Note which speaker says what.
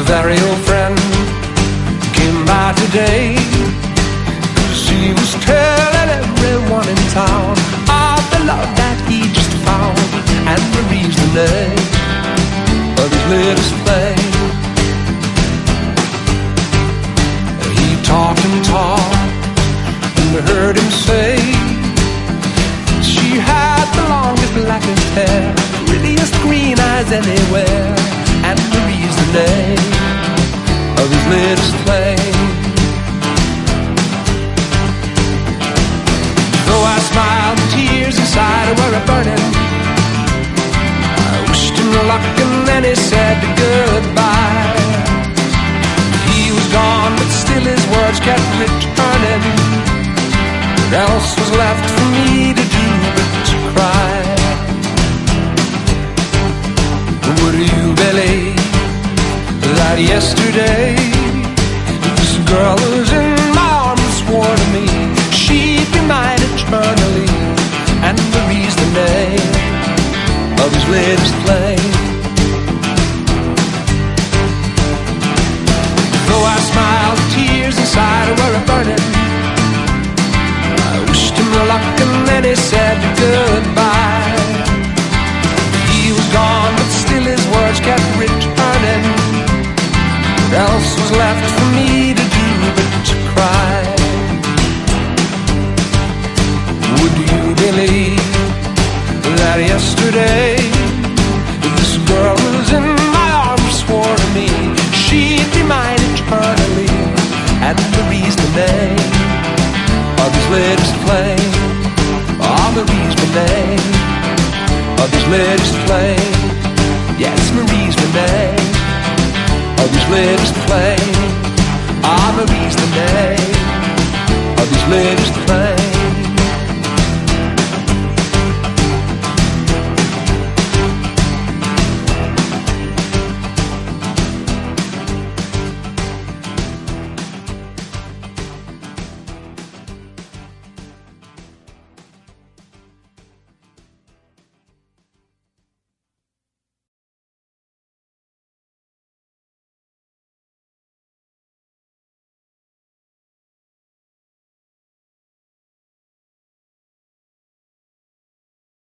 Speaker 1: a very old friend came by today. She was telling everyone in town of the love that he just found, and Marie's the name of his latest play. He talked and talked, and I heard him say she had the longest, blackest hair, prettiest green eyes anywhere, and Marie's the name of his latest play. Though I smiled, tears inside were a burning, I wished him luck and then he said goodbye. He was gone, but still his words kept returning. What else was left for me to do but to cry? Would you believe that yesterday this girl was in my arms, swore to me she'd be mine eternally, and Marie's the name of his latest play. Though I smiled, tears inside were a burning, I wished him luck and then he said goodbye. He was gone, but still his words kept returning. What else was left for me to do but to cry? Would you believe that yesterday this girl was in my arms, swore to me she'd be mine eternally, and Marie's the name of his latest play. Oh, Marie's the name of his latest play. Yes, Marie's the name of his latest play.